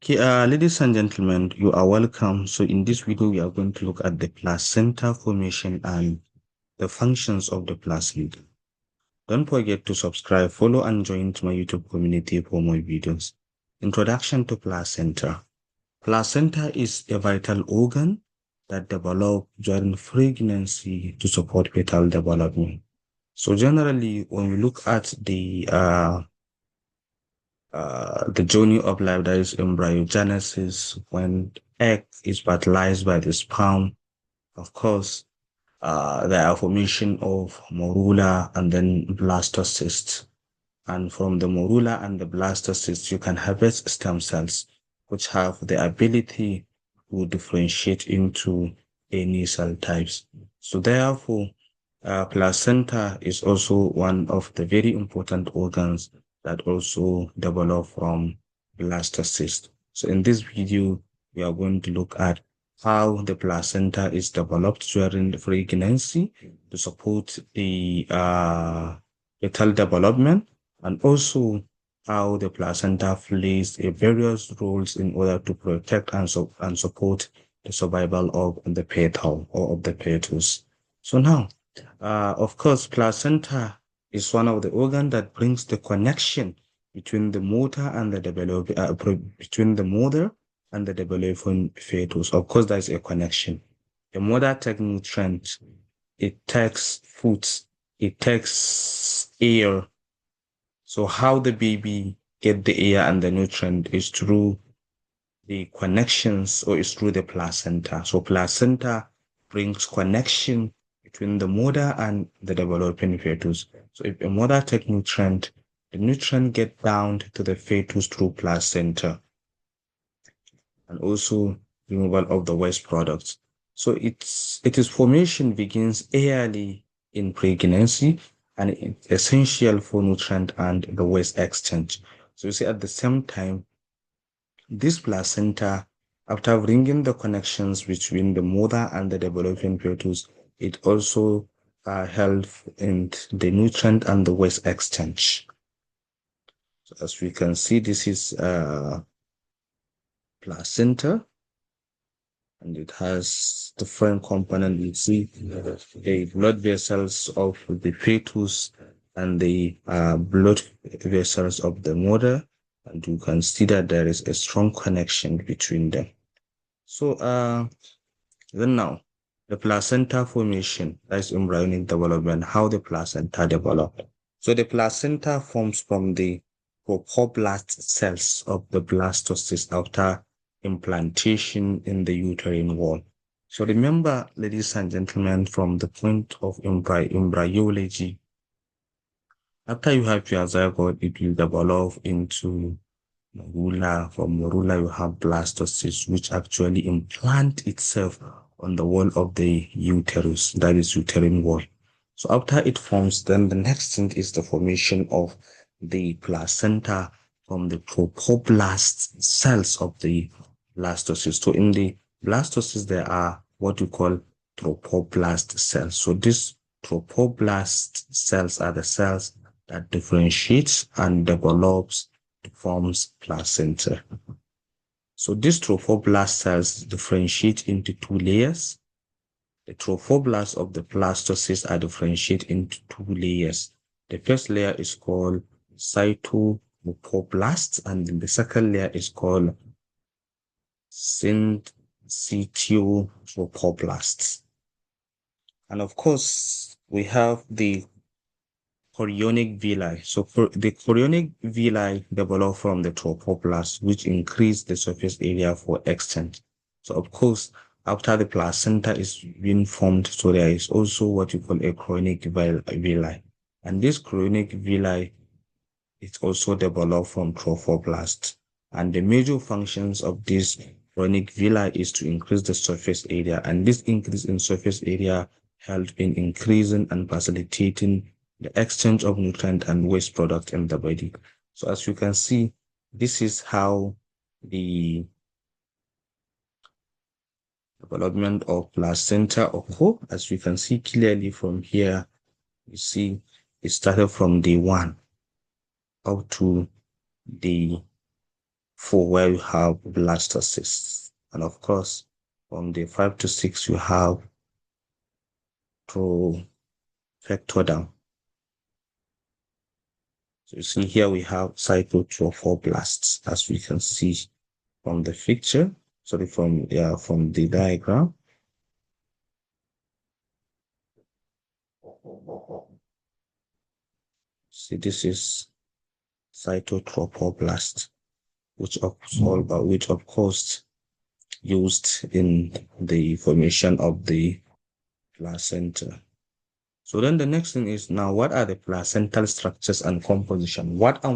Okay, ladies and gentlemen, you are welcome. So in this video, we are going to look at the placenta formation and the functions of the placenta. Don't forget to subscribe, follow, and join to my YouTube community for more videos. Introduction to placenta. Placenta is a vital organ that develops during pregnancy to support fetal development. So generally, when we look at the journey of life, that is embryogenesis, when egg is fertilized by the sperm, of course, there are formation of morula and then blastocysts. And from the morula and the blastocysts, you can harvest stem cells, which have the ability to differentiate into any cell types. So therefore, placenta is also one of the very important organs that also develop from blastocyst. So in this video, we are going to look at how the placenta is developed during the pregnancy to support the fetal development, and also how the placenta plays a various roles in order to protect and support the survival of the fetal or of the fetus. So now, of course, placenta is one of the organs that brings the connection between the mother and the between the mother and the developing fetus. Of course, there is a connection. The mother takes nutrients, it takes food, it takes air. So how the baby get the air and the nutrient is through the connections, or is through the placenta. So placenta brings connection between the mother and the developing fetus. So if a mother takes nutrient, the nutrient get down to the fetus through placenta, and also removal of the waste products. So its formation begins early in pregnancy, and it's essential for nutrient and the waste exchange. So you see, at the same time, this placenta, after bringing the connections between the mother and the developing fetus, it also helps in the nutrient and the waste exchange. So as we can see, this is placenta, and it has different components. You see the blood vessels of the fetus and the blood vessels of the mother, and you can see that there is a strong connection between them. So then now, the placenta formation, that is embryonic development, how the placenta developed. So the placenta forms from the trophoblast cells of the blastocyst after implantation in the uterine wall. So remember, ladies and gentlemen, from the point of embryology, after you have your zygote, it will develop into morula. From morula, you have blastocyst, which actually implant itself on the wall of the uterus, that is uterine wall. So after it forms, then the next thing is the formation of the placenta from the trophoblast cells of the blastocyst. So in the blastocyst, there are what we call trophoblast cells. So these trophoblast cells are the cells that differentiates and develops forms placenta. So these trophoblast cells differentiate into two layers. The trophoblasts of the blastocyst are differentiated into two layers. The first layer is called cytomucoblasts, and then the second layer is called syncytiotrophoblasts. And of course, we have the chorionic villi. So the chorionic villi develop from the trophoblast, which increase the surface area for exchange. So of course, after the placenta is being formed, so there is also what you call a chorionic villi. And this chorionic villi is also developed from trophoblast. And the major functions of this chorionic villi is to increase the surface area. And this increase in surface area helps in increasing and facilitating the exchange of nutrient and waste product in the body. So as you can see, this is how the development of placenta occur. As you can see clearly from here, you see it started from day 1 up to day 4, where you have blastocysts. And of course, from day 5 to 6, you have trophoblast. So you see here we have cytotrophoblasts, as we can see from the picture. Sorry, from the diagram. See, this is cytotrophoblast, which of course used in the formation of the placenta. So then the next thing is, now what are the placental structures and composition? What are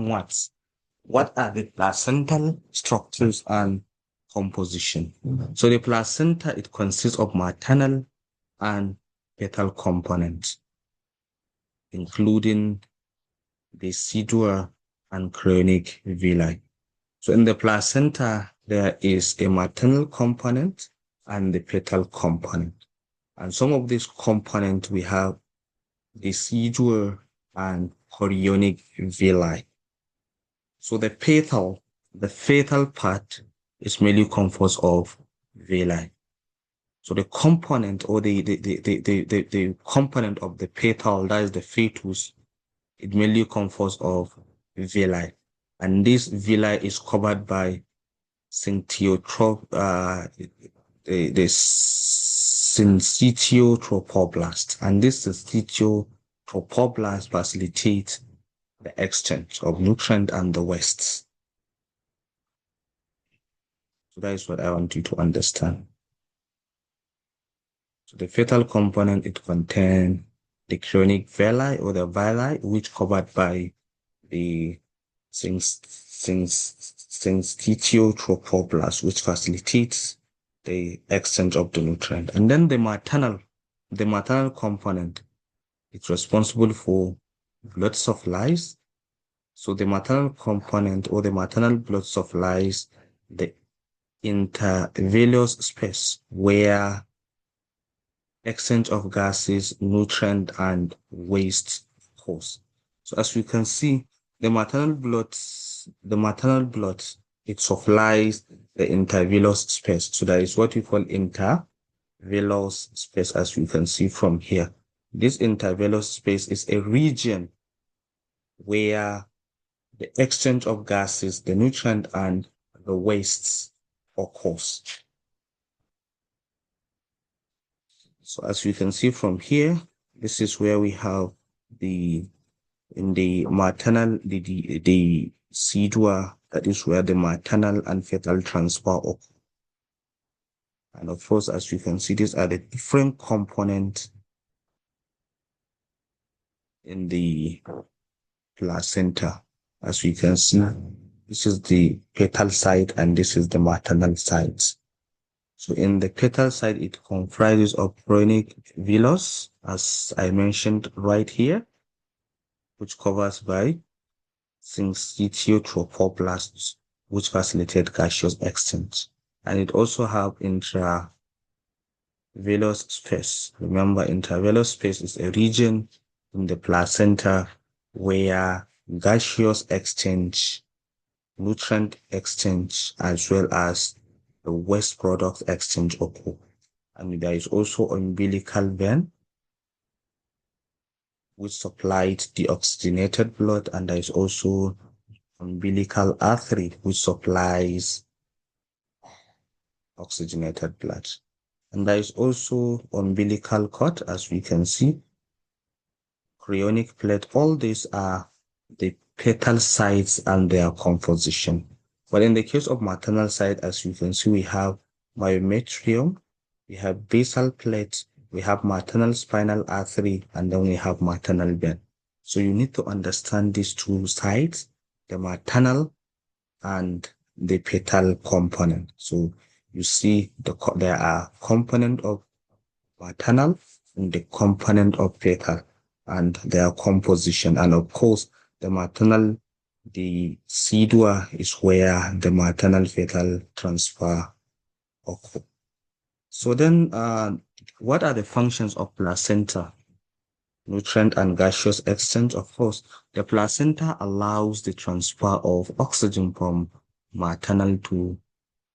the placental structures and composition? So the placenta, it consists of maternal and fetal components, including the decidual and chorionic villi. So in the placenta, there is a maternal component and the fetal component. And some of these components, we have decidual and chorionic villi. So the fetal part is mainly composed of villi. So the component, or the component of the fetal, that is the fetus, it mainly composed of villi. And this villi is covered by the syncytiotropoblast. And this syncytiotropoblast facilitates the exchange of nutrient and the wastes. So that is what I want you to understand. So the fetal component, it contains the chorionic villi, or the villi, which covered by the syncytiotropoblast, which facilitates the exchange of the nutrient. And then the maternal component, it's responsible for blood supplies. So the maternal component, or the maternal blood supplies the intervillous space where exchange of gases, nutrient, and waste occurs. So as you can see, the maternal blood, it supplies the intervillous space. So that is what we call intervillous space, as you can see from here. This intervillous space is a region where the exchange of gases, the nutrient, and the wastes occurs. So as you can see from here, this is where we have in the maternal, the sedua, that is where the maternal and fetal transfer occur. And of course, as you can see, these are the different components in the placenta. As we can see, this is the fetal side and this is the maternal side. So in the fetal side, it comprises of chorionic villus, as I mentioned right here, which covers by syncytiotrophoblasts, which facilitate gaseous exchange. And it also have intravillous space. Remember, intravillous space is a region in the placenta where gaseous exchange, nutrient exchange, as well as the waste product exchange occur. And there is also umbilical vein, which supplied the oxygenated blood, and there is also umbilical artery, which supplies oxygenated blood. And there is also umbilical cord, as we can see, chorionic plate. All these are the fetal sides and their composition. But in the case of maternal side, as you can see, we have myometrium, we have basal plate, we have maternal spinal artery, and then we have maternal vein. So you need to understand these two sides, the maternal and the fetal component. So you see there are component of maternal and the component of fetal and their composition. And of course, the maternal, the sedua is where the maternal fetal transfer occur. So then, what are the functions of placenta? Nutrient and gaseous exchange. Of course, the placenta allows the transfer of oxygen from maternal to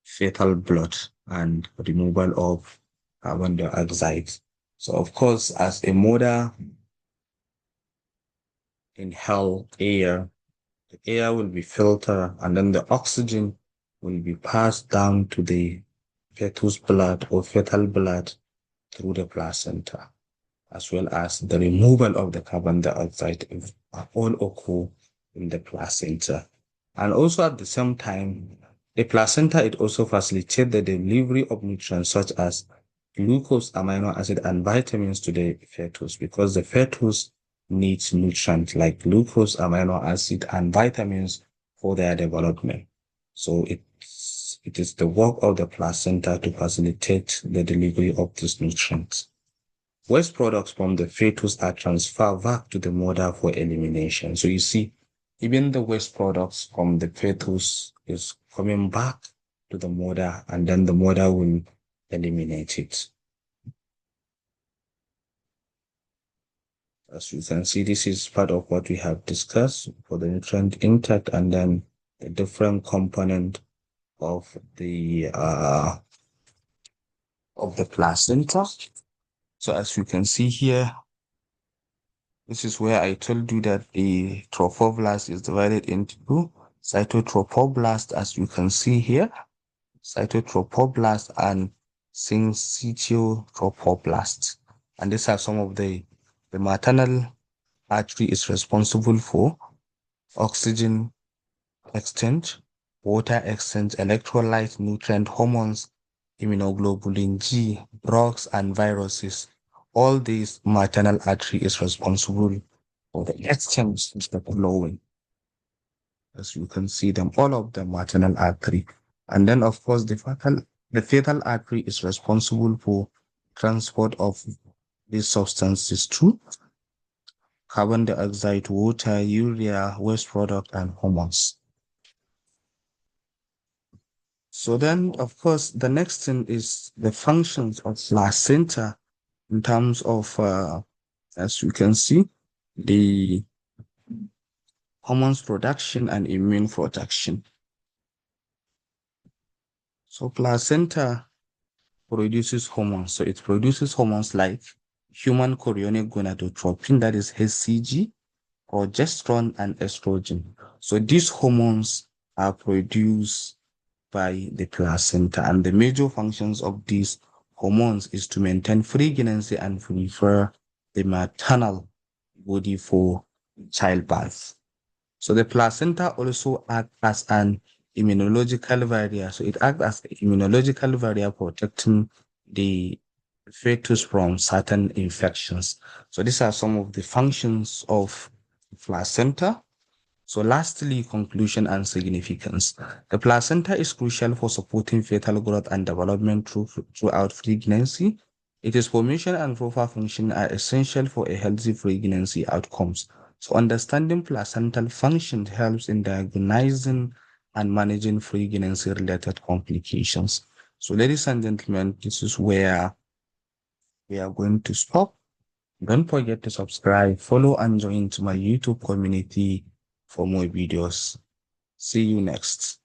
fetal blood and removal of carbon dioxide. So of course, as a mother inhale air, the air will be filtered and then the oxygen will be passed down to the fetus blood or fetal blood through the placenta, as well as the removal of the carbon dioxide all occur in the placenta. And also at the same time, the placenta, it also facilitates the delivery of nutrients such as glucose, amino acid, and vitamins to the fetus, because the fetus needs nutrients like glucose, amino acid, and vitamins for their development. So it is the work of the placenta to facilitate the delivery of these nutrients. Waste products from the fetus are transferred back to the mother for elimination. So you see, even the waste products from the fetus is coming back to the mother, and then the mother will eliminate it. As you can see, this is part of what we have discussed for the nutrient intake and then the different component of the placenta. So as you can see here, this is where I told you that the trophoblast is divided into cytotrophoblast, as you can see here, cytotrophoblast and syncytotrophoblast. And these are some of the maternal artery is responsible for oxygen exchange, water exchange, electrolyte, nutrient, hormones, immunoglobulin G, drugs, and viruses. All these maternal artery is responsible for the exchange of the flowing. As you can see them, all of the maternal artery. And then of course the fetal artery is responsible for transport of these substances through carbon dioxide, water, urea, waste product, and hormones. So then, of course, the next thing is the functions of placenta in terms of, as you can see, the hormones production and immune protection. So placenta produces hormones. So it produces hormones like human chorionic gonadotropin, that is HCG, progesterone, and estrogen. So these hormones are produced by the placenta, and the major functions of these hormones is to maintain pregnancy and prepare the maternal body for childbirth. So the placenta also acts as an immunological barrier. So it acts as an immunological barrier protecting the fetus from certain infections. So these are some of the functions of placenta. So lastly, conclusion and significance. The placenta is crucial for supporting fetal growth and development throughout pregnancy. Its formation and proper function are essential for a healthy pregnancy outcomes. So understanding placental function helps in diagnosing and managing pregnancy-related complications. So ladies and gentlemen, this is where we are going to stop. Don't forget to subscribe, follow, and join to my YouTube community for more videos. See you next.